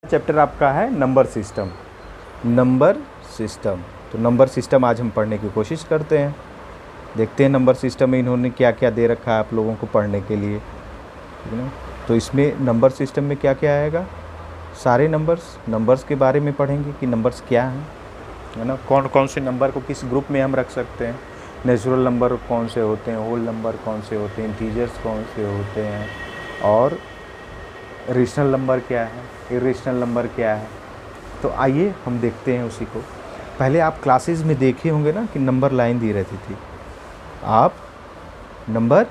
Chapter आपका है number system. Number system, तो नंबर सिस्टम आज हम पढ़ने की कोशिश करते हैं। देखते हैं नंबर सिस्टम में इन्होंने क्या क्या दे रखा है आप लोगों को पढ़ने के लिए, ठीक है ना। तो इसमें नंबर सिस्टम में क्या क्या आएगा, सारे नंबर्स के बारे में पढ़ेंगे कि नंबर्स क्या हैं, है ना। कौन कौन से नंबर को किस ग्रुप में हम रख सकते हैं, नेचुरल नंबर कौन से होते हैं, होल नंबर कौन से होते हैं, इंटीजर्स कौन से होते हैं, और रेशनल नंबर क्या है, इरेशनल नंबर क्या है। तो आइए हम देखते हैं उसी को। पहले आप क्लासेस में देखे होंगे ना कि नंबर लाइन दी रहती थी, आप नंबर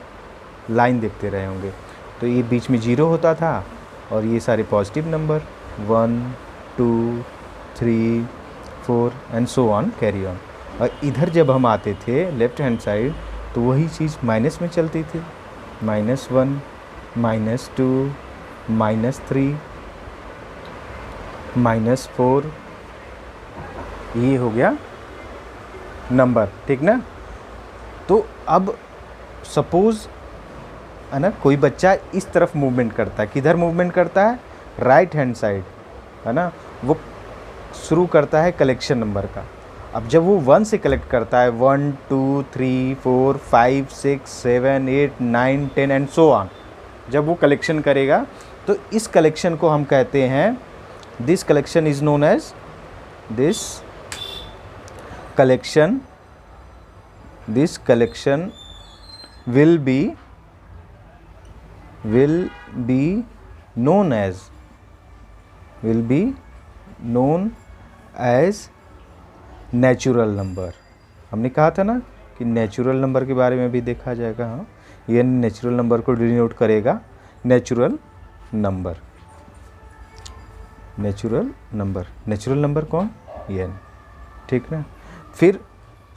लाइन देखते रहे होंगे। तो ये बीच में 0 होता था और ये सारे positive number 1 2 3 4 and so on carry on. और इधर जब हम आते थे लेफ्ट हैंड साइड तो वही चीज़ माइनस में चलती थी, -1 -2 -3 -4, ये हो गया नंबर, ठीक ना। तो अब सपोज़ है ना, कोई बच्चा इस तरफ मूवमेंट करता है, किधर मूवमेंट करता है, राइट हैंड साइड, है ना। वो शुरू करता है कलेक्शन नंबर का। अब जब वो 1 से कलेक्ट करता है 1 2 3 4 5 6 7 8 9 10 एंड सो ऑन, जब वो कलेक्शन करेगा तो इस कलेक्शन को हम कहते हैं, this collection is known as, this collection will be known as natural number. हमने कहा था ना कि नेचुरल नंबर के बारे में भी देखा जाएगा। हाँ, ये नेचुरल नंबर को डिनोट करेगा, नेचुरल नंबर कौन, ये, ठीक ना। फिर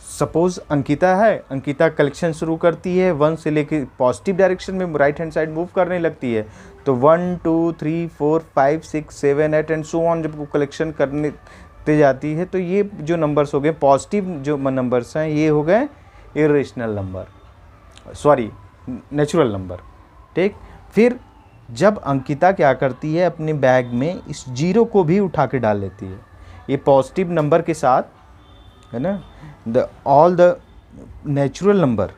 सपोज़ अंकिता है, अंकिता कलेक्शन शुरू करती है 1 से लेके पॉजिटिव डायरेक्शन में राइट हैंड साइड मूव करने लगती है। तो 1 2 3 4 5 6 7 8 एंड सो ऑन जब वो कलेक्शन करने ते जाती है तो ये जो नंबर्स हो गए पॉजिटिव, जो नंबर्स हैं ये हो गए irrational number, sorry natural number, ठीक। फिर जब अंकिता क्या करती है, अपने बैग में इस 0 को भी उठा के डाल लेती है, ये पॉजिटिव नंबर के साथ, है ना। ऑल द नेचुरल नंबर,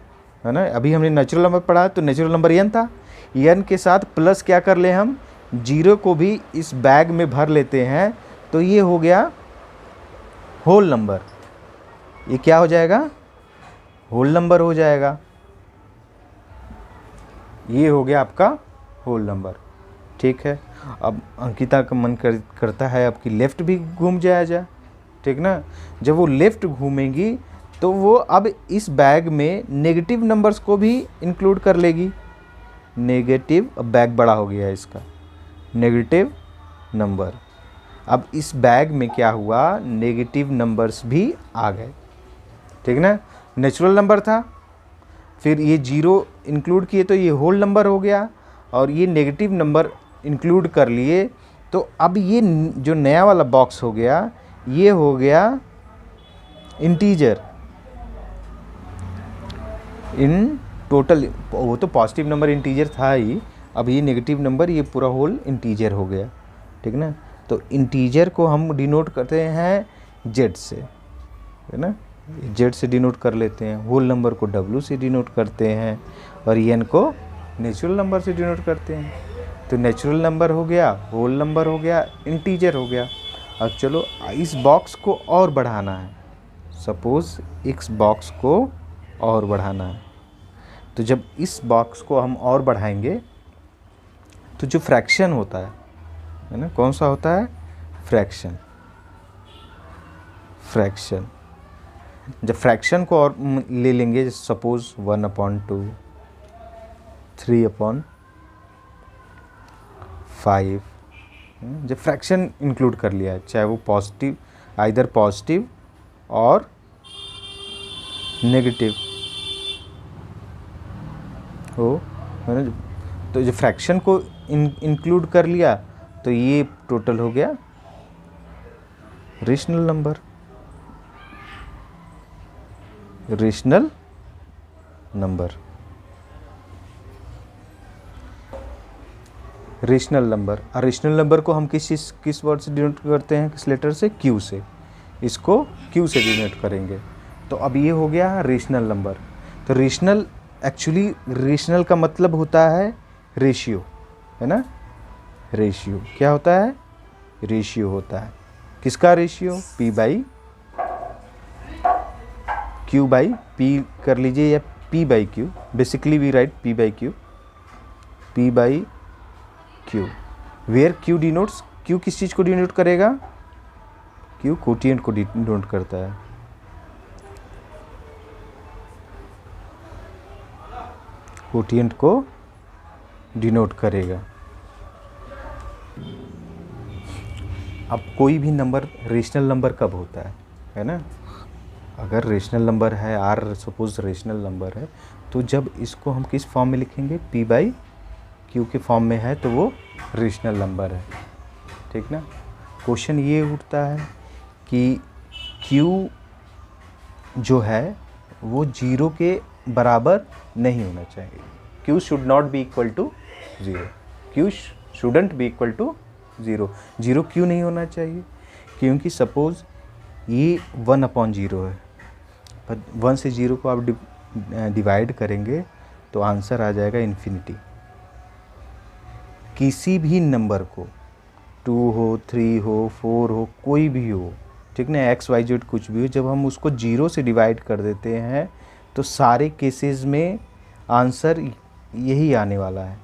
है ना। अभी हमने नेचुरल नंबर पढ़ा तो नेचुरल नंबर n था, n के साथ प्लस क्या कर ले हम, 0 को भी इस बैग में भर लेते हैं, तो ये हो गया होल नंबर। ये क्या हो जाएगा, होल नंबर हो जाएगा। ये हो गया आपका होल नंबर, ठीक है। अब अंकिता का मन करता है अब कि लेफ़्ट भी घूम जाए, ठीक ना। जब वो लेफ़्ट घूमेंगी तो वो अब इस बैग में नेगेटिव नंबर्स को भी इंक्लूड कर लेगी। नेगेटिव, अब बैग बड़ा हो गया है इसका, नेगेटिव नंबर। अब इस बैग में क्या हुआ, नेगेटिव नंबर्स भी आ गए, ठीक ना। नेचुरल नंबर था, फिर ये 0 इंक्लूड किए तो ये होल नंबर हो गया, और ये नेगेटिव नंबर इंक्लूड कर लिए तो अब ये जो नया वाला बॉक्स हो गया ये हो गया इंटीजर। इन टोटल वो तो पॉजिटिव नंबर इंटीजर था ही, अब ये नेगेटिव नंबर, ये पूरा होल इंटीजर हो गया, ठीक ना। तो इंटीजर को हम डिनोट करते हैं जेड से, है ना, जेड से डिनोट कर लेते हैं। होल नंबर को डब्ल्यू से डिनोट करते हैं और एन को नेचुरल नंबर से डिनोट करते हैं। तो नेचुरल नंबर हो गया, होल नंबर हो गया, इंटीजर हो गया। अब चलो इस बॉक्स को और बढ़ाना है, सपोज़ इस बॉक्स को और बढ़ाना है, तो जब इस बॉक्स को हम और बढ़ाएंगे तो जो फ्रैक्शन होता है ना, कौन सा होता है, फ्रैक्शन। जब फ्रैक्शन को और ले लेंगे, सपोज़ 1/2 3/5, जब फ्रैक्शन इंक्लूड कर लिया है, चाहे वो पॉजिटिव, आइदर पॉजिटिव और नेगेटिव हो, है ना। तो जब फ्रैक्शन को इंक्लूड कर लिया तो ये टोटल हो गया रेशनल नंबर। Rational number. और रेशनल नंबर को हम किस वर्ड से डिनोट करते हैं, किस लेटर से, क्यू से। इसको क्यू से डिनोट करेंगे। तो अब ये हो गया रेशनल नंबर। तो रेशनल, एक्चुअली रेशनल का मतलब होता है रेशियो, है ना। रेशियो क्या होता है, रेशियो होता है। किसका ratio, P by Q by P कर लीजिए, या P by Q. Basically we write P by Q, P by Q, where Q denotes, Q किस चीज़ को डिनोट करेगा, क्यू कोटिएंट को डिनोट करता है। कोटिएंट को डिनोट करेगा। अब कोई भी नंबर रेशनल नंबर कब होता है ना। अगर रेशनल नंबर है, आर सपोज रेशनल नंबर है, तो जब इसको हम किस फॉर्म में लिखेंगे, पी बाई क्यू के फॉर्म में है, तो वो रेशनल नंबर है। ठीक ना। क्वेश्चन ये उठता है कि क्यू जो है वो 0 के बराबर नहीं होना चाहिए। Q should not be equal to 0, Q shouldn't be equal to 0। 0 क्यों नहीं होना चाहिए, क्योंकि सपोज ये 1/0 है, पर 1 से 0 को आप डिवाइड करेंगे तो आंसर आ जाएगा इन्फिनिटी। किसी भी नंबर को 2 हो, 3 हो, 4 हो, कोई भी हो, ठीक ना, एक्स वाई जेड कुछ भी हो, जब हम उसको 0 से डिवाइड कर देते हैं तो सारे केसेस में आंसर यही आने वाला है,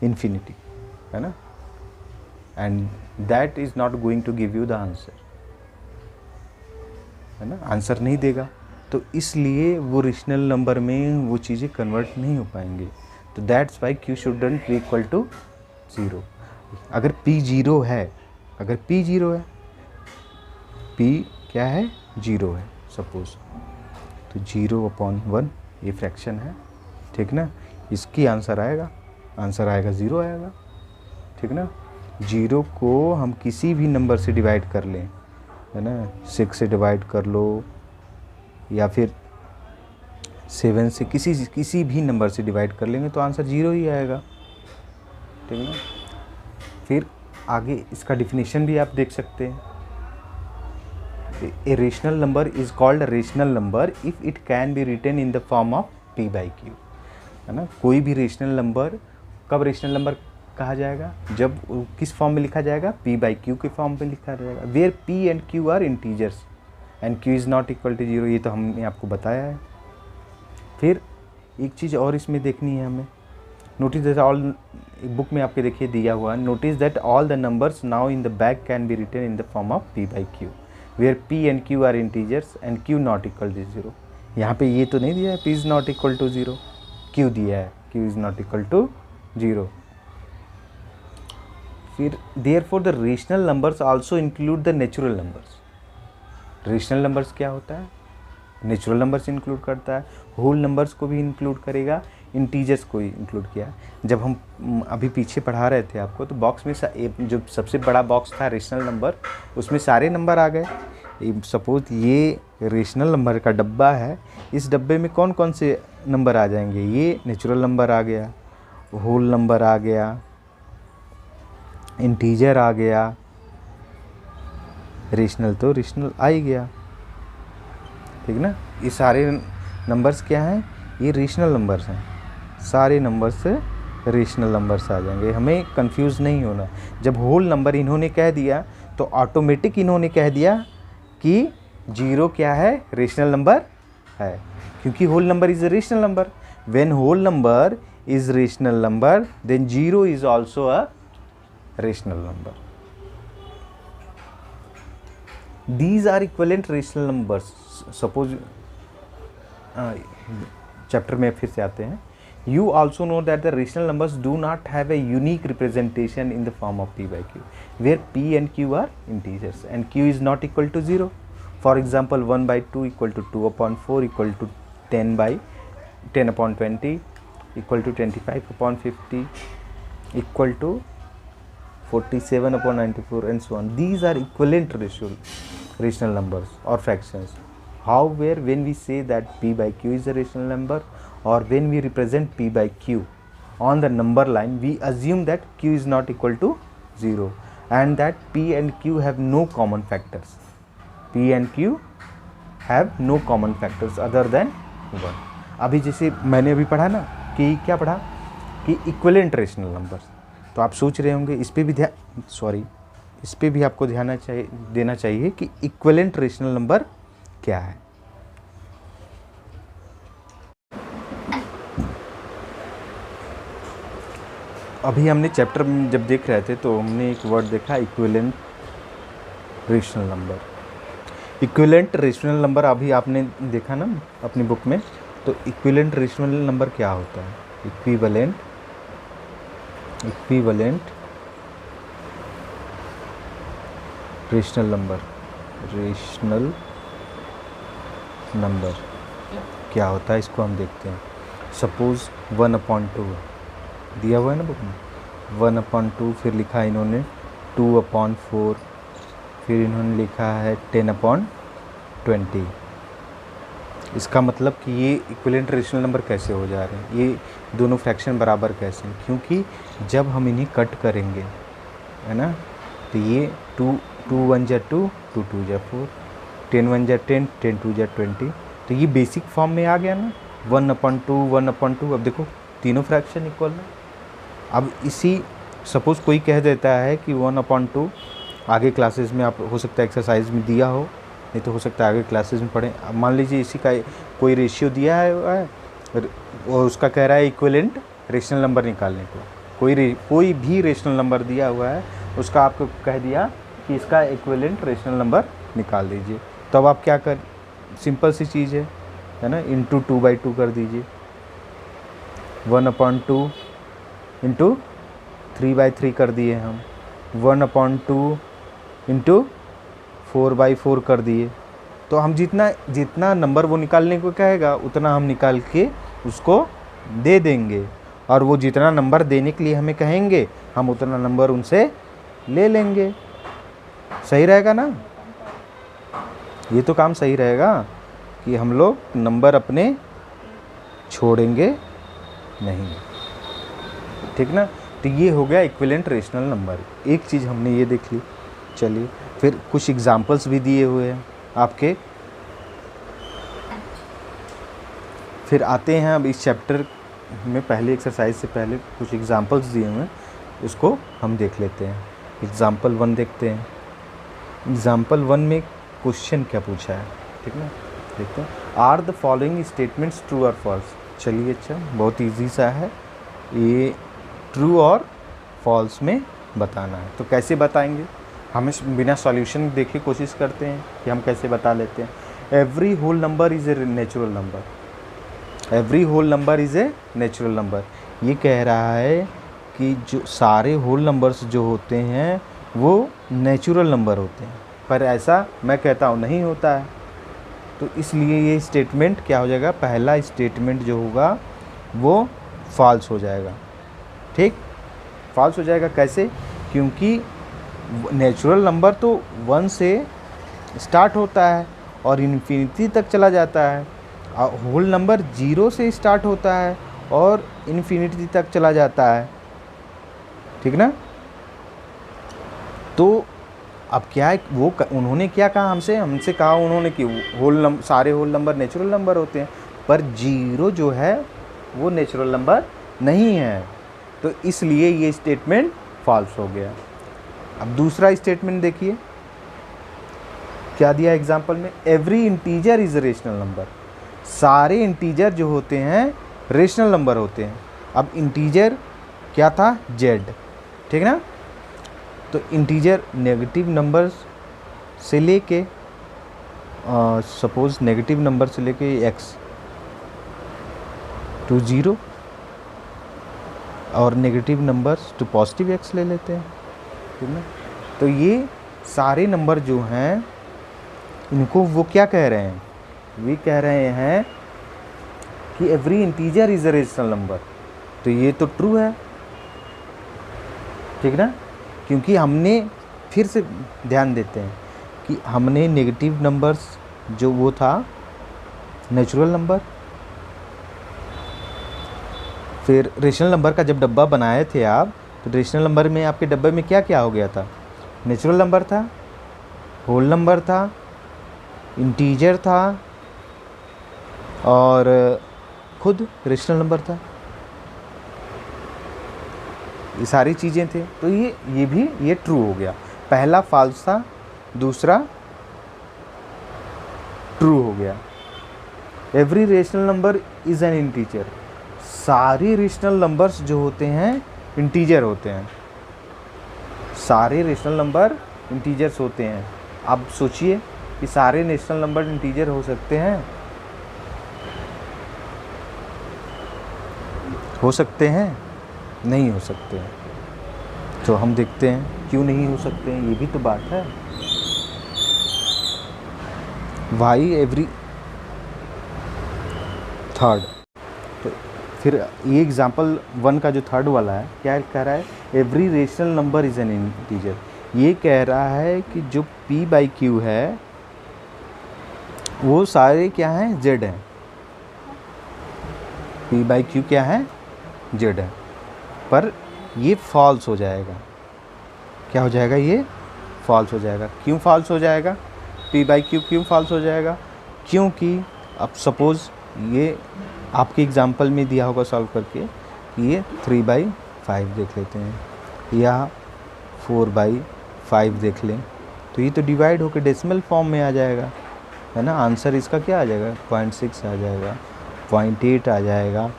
इन्फिनिटी, है ना। And that is not going to give you the answer, है ना, आंसर नहीं देगा। तो इसलिए वो रेशनल नंबर में वो चीज़ें कन्वर्ट नहीं हो पाएंगे। तो that's why Q shouldn't be equal to 0। अगर P 0 है, अगर P 0 है, P क्या है, 0 है सपोज, तो 0/1 ये फ्रैक्शन है, ठीक ना। इसकी आंसर आएगा 0 आएगा, ठीक ना। 0 को हम किसी भी नंबर से डिवाइड कर लें, है ना, 6 से डिवाइड कर लो या फिर 7 से, किसी भी नंबर से डिवाइड कर लेंगे तो आंसर 0 ही आएगा, ठीक है। फिर आगे इसका डिफिनीशन भी आप देख सकते हैं। A rational number is called rational number if it can be written in the form of P by Q, है ना। कोई भी रेशनल नंबर कब रेशनल नंबर कहा जाएगा, जब किस फॉर्म में लिखा जाएगा, P बाई क्यू के फॉर्म में लिखा जाएगा, where P and Q are integers and Q is not equal to 0। ये तो हमने आपको बताया है। फिर एक चीज़ और इसमें देखनी है हमें, नोटिस दैट ऑल, बुक में आपके देखिए दिया हुआ है, notice that all the numbers now in the back can be written in the form of P by Q, where P and Q are integers and Q not equal to 0। यहाँ पे ये तो नहीं दिया है P is not equal to 0, Q दिया है Q is not equal to 0। फिर therefore the rational numbers also include the natural numbers. Rational numbers क्या होता है, नेचुरल नंबर्स इंक्लूड करता है, होल नंबर्स को भी इंक्लूड करेगा, इंटीजर्स को ही इंक्लूड किया। जब हम अभी पीछे पढ़ा रहे थे आपको, तो बॉक्स में जो सबसे बड़ा बॉक्स था रेशनल नंबर, उसमें सारे नंबर आ गए। सपोज ये रेशनल नंबर का डब्बा है, इस डब्बे में कौन कौन से नंबर आ जाएंगे, ये नेचुरल नंबर आ गया, होल नंबर आ गया, इंटीजर आ गया, रेशनल तो रेशनल आ ही गया, ठीक ना। ये सारे नंबर्स क्या हैं, ये रेशनल नंबर्स हैं, सारे नंबर्स से रेशनल नंबर्स आ जाएंगे, हमें कंफ्यूज नहीं होना। जब होल नंबर इन्होंने कह दिया तो ऑटोमेटिक इन्होंने कह दिया कि 0 क्या है, रेशनल नंबर है, क्योंकि whole number is a rational number. When whole number is rational number then 0 is also a rational number. These are equivalent rational numbers. Suppose chapter में फिर से आते हैं। You also know that the rational numbers do not have a unique representation in the form of P by Q, where P and Q are integers and Q is not equal to 0. For example, 1 by 2 equal to 2/4 equal to 10/20 equal to 25/50 equal to 47/94 and so on. These are equivalent rational numbers or fractions. However, when we say that P by Q is a rational number or when we represent P by Q, on the number line, we assume that q is not equal to 0 and that p and q have no common factors. p and q have no common factors other than 1. अभी जैसे मैंने अभी पढ़ा ना कि क्या पढ़ा कि इक्विवेलेंट रेशनल नंबर्स, तो आप सोच रहे होंगे इस पे भी आपको ध्यान देना चाहिए कि इक्विवेलेंट रेशनल नंबर क्या है। अभी हमने चैप्टर में जब देख रहे थे तो हमने एक वर्ड देखा equivalent rational number. Equivalent rational number अभी आपने देखा ना अपनी बुक में, तो इक्विवेलेंट रेशनल नंबर क्या होता है? इक्विवेलेंट रेशनल नंबर क्या होता है इसको हम देखते हैं। सपोज 1/2 दिया हुआ है ना बुक में, 1/2, फिर लिखा है इन्होंने 2/4, फिर इन्होंने लिखा है 10/20। इसका मतलब कि ये इक्विवेलेंट रेशनल नंबर कैसे हो जा रहे हैं, ये दोनों फ्रैक्शन बराबर कैसे हैं? क्योंकि जब हम इन्हें कट करेंगे है ना, तो ये 2 1 जा 2, 2 2 जा 4, 10 1 जा 10, 10 2 जा 20, तो ये बेसिक फॉर्म में आ गया ना 1/2 1/2। अब देखो तीनों फ्रैक्शन इक्वल है। अब इसी सपोज़ कोई कह देता है कि 1/2 आगे क्लासेस में आप हो सकता है एक्सरसाइज में दिया हो, नहीं तो हो सकता है आगे क्लासेस में पढ़ें। अब मान लीजिए इसी का कोई रेशियो दिया है और उसका कह रहा है इक्विवेलेंट रेशनल नंबर निकालने को। कोई भी रेशनल नंबर दिया हुआ है, उसका आपको कह दिया कि इसका इक्विवेलेंट रेशनल नंबर निकाल दीजिए, तो अब आप क्या कर, सिंपल सी चीज़ है ना, इंटू 2/2 कर दीजिए। 1/2 इंटू 3/3 कर दिए हम, 1/2 इंटू 4/4 कर दिए। तो हम जितना नंबर वो निकालने को कहेगा उतना हम निकाल के उसको दे देंगे, और वो जितना नंबर देने के लिए हमें कहेंगे हम उतना नंबर उनसे ले लेंगे। सही रहेगा ना? ये तो काम सही रहेगा कि हम लोग नंबर अपने छोड़ेंगे नहीं, ठीक ना। तो ये हो गया इक्विवेलेंट रेशनल नंबर। एक चीज़ हमने ये देख ली। चलिए फिर कुछ एग्जांपल्स भी दिए हुए हैं आपके, फिर आते हैं अब इस चैप्टर में पहले एक्सरसाइज से पहले कुछ एग्जांपल्स दिए हुए हैं, उसको हम देख लेते हैं। एग्जांपल 1 देखते हैं। एग्जांपल 1 में क्वेश्चन क्या पूछा है, ठीक ना, देखते हैं। Are the following statements true और फॉल्स। चलिए अच्छा, बहुत इजी सा है ये, ट्रू और फॉल्स में बताना है। तो कैसे बताएंगे, हम इस बिना सॉल्यूशन देखे कोशिश करते हैं कि हम कैसे बता लेते हैं। Every whole number is a natural number. Every whole number is a natural number. ये कह रहा है कि जो सारे होल नंबर्स जो होते हैं वो नेचुरल नंबर होते हैं, पर ऐसा मैं कहता हूँ नहीं होता है। तो इसलिए ये स्टेटमेंट क्या हो जाएगा, पहला स्टेटमेंट जो होगा वो फॉल्स हो जाएगा। ठीक, फॉल्स हो जाएगा कैसे? क्योंकि नेचुरल नंबर तो 1 से स्टार्ट होता है और इन्फिनिटी तक चला जाता है, और होल नंबर 0 से स्टार्ट होता है और इन्फिनिटी तक चला जाता है, ठीक ना। तो अब क्या है, वो उन्होंने क्या कहा हमसे कहा उन्होंने कि सारे होल नंबर नेचुरल नंबर होते हैं, पर 0 जो है वो नेचुरल नंबर नहीं है, तो इसलिए ये स्टेटमेंट फॉल्स हो गया। अब दूसरा स्टेटमेंट देखिए क्या दिया एग्जाम्पल में, every integer is rational number. सारे इंटीजर जो होते हैं रेशनल नंबर होते हैं। अब इंटीजर क्या था, z, ठीक ना। तो इंटीजर नेगेटिव नंबर्स से लेके सपोज नेगेटिव नंबर से लेके x टू 0 और negative numbers to positive x ले लेते हैं, ठीक ना। तो ये सारे नंबर जो हैं इनको वो क्या कह रहे हैं, वे कह रहे हैं कि every integer is a rational number. तो ये तो ट्रू है, ठीक ना, क्योंकि हमने फिर से ध्यान देते हैं कि हमने नेगेटिव नंबर्स जो वो था नेचुरल नंबर, फिर रेशनल नंबर का जब डब्बा बनाए थे आप, तो रेशनल नंबर में आपके डब्बे में क्या क्या हो गया था? नेचुरल नंबर था, होल नंबर था, इंटीजर था और खुद रेशनल नंबर था। ये सारी चीज़ें थे। तो ये ट्रू हो गया। पहला फॉल्स था, दूसरा ट्रू हो गया। Every rational number is an integer. सारे रेशनल नंबर्स जो होते हैं इंटीजर होते हैं। सारे रेशनल नंबर इंटीजर्स होते हैं। आप सोचिए कि सारे रेशनल नंबर इंटीजर हो सकते हैं? हो सकते हैं? नहीं हो सकते हैं। तो हम देखते हैं क्यों नहीं हो सकते हैं, ये भी तो बात है। Why every third. तो फिर ये एग्जाम्पल 1 का जो थर्ड वाला है क्या कह रहा है? Every rational number is an integer. ये कह रहा है कि जो p/q है वो सारे क्या हैं? z हैं। p/q क्या है? z है। पर ये फॉल्स हो जाएगा। क्या हो जाएगा? ये फॉल्स हो जाएगा। क्यों फॉल्स हो जाएगा? p/q क्यों फॉल्स हो जाएगा? क्योंकि अब सपोज़ ये आपके एग्जाम्पल में दिया होगा सॉल्व करके, ये 3/5 देख लेते हैं या 4/5 देख लें, तो ये तो डिवाइड होकर डेसिमल फॉर्म में आ जाएगा, है ना। आंसर इसका क्या आ जाएगा? 0.6 आ जाएगा, 0.8 आ जाएगा।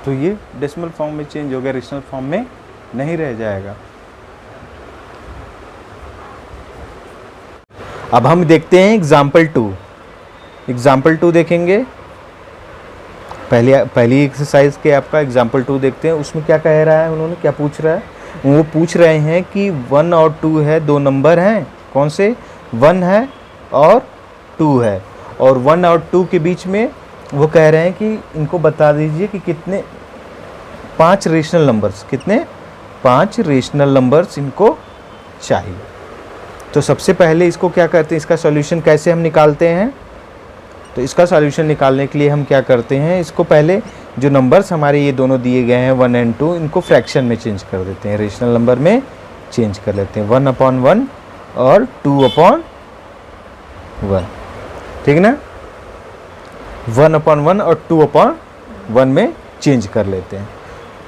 तो ये डेसिमल फॉर्म में चेंज हो गया, रेशनल फॉर्म में नहीं रह जाएगा। अब हम देखते हैं एग्जाम्पल 2। एग्जाम्पल 2 देखेंगे। पहली एक्सरसाइज के आपका एग्जाम्पल 2 देखते हैं। उसमें क्या कह रहा है, उन्होंने क्या पूछ रहा है? वो पूछ रहे हैं कि 1 और 2 है, दो नंबर हैं। कौन से? 1 है और 2 है। और 1 और 2 के बीच में वो कह रहे हैं कि इनको बता दीजिए कि कितने 5 रेशनल नंबर्स, कितने 5 रेशनल नंबर्स इनको चाहिए। तो सबसे पहले इसको क्या करते हैं, इसका सॉल्यूशन कैसे हम निकालते हैं? तो इसका सॉल्यूशन निकालने के लिए हम क्या करते हैं, इसको पहले जो नंबर्स हमारे ये दोनों दिए गए हैं 1 और 2, इनको फ्रैक्शन में चेंज कर देते हैं, रेशनल नंबर में चेंज कर लेते हैं। 1/1 और 2/1, ठीक ना। 1/1 और 2/1 में चेंज कर लेते हैं।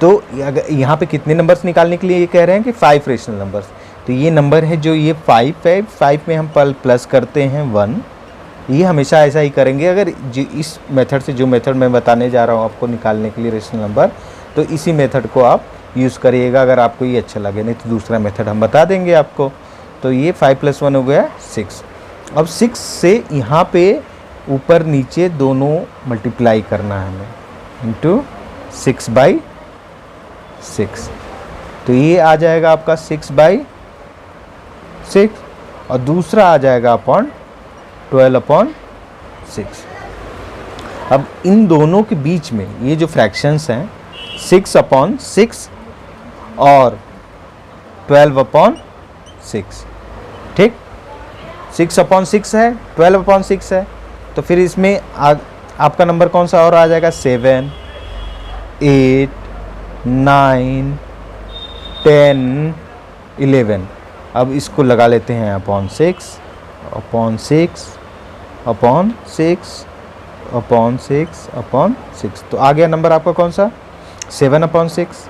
तो यहाँ पे कितने नंबर्स निकालने के लिए ये कह रहे हैं कि 5 रेशनल नंबर्स। तो ये नंबर है जो ये 5 है, 5 में हम प्लस करते हैं 1। ये हमेशा ऐसा ही करेंगे। अगर जो इस मेथड से, जो मेथड मैं बताने जा रहा हूँ आपको निकालने के लिए रेशनल नंबर, तो इसी मेथड को आप यूज़ करिएगा अगर आपको ये अच्छा लगे। नहीं तो दूसरा मेथड हम बता देंगे आपको। तो ये 5 + 1 हो गया 6। अब 6 से यहाँ पे ऊपर नीचे दोनों मल्टीप्लाई करना है हमें, इंटू 6/6। तो ये आ जाएगा आपका 6/6 और दूसरा आ जाएगा अपॉन 12/6। अब इन दोनों के बीच में ये जो फ्रैक्शंस हैं 6/6 और 12/6, ठीक। 6/6 है, 12/6 है, तो फिर इसमें आपका नंबर कौन सा और आ जाएगा? 7, 8, 9, 10, 11। अब इसको लगा लेते हैं upon 6 upon 6 upon 6 upon 6 upon 6। तो आ गया नंबर आपका कौन सा? 7/6,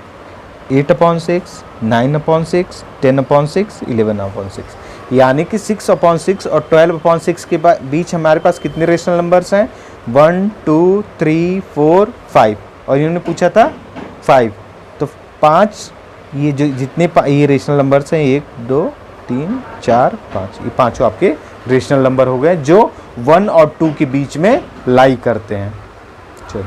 8/6, 9/6, 10/6, 11/6। यानी कि 6/6 और 12/6 के बीच हमारे पास कितने रेशनल नंबर्स हैं? 1, 2, 3, 4, 5। और इन्होंने पूछा था 5। तो 5, ये जो जितने ये रेशनल नंबर्स हैं 1, 2, 3, 4, 5, ये पाँचों आपके रेशनल नंबर हो गए जो 1 और 2 के बीच में लाई करते हैं। चलो।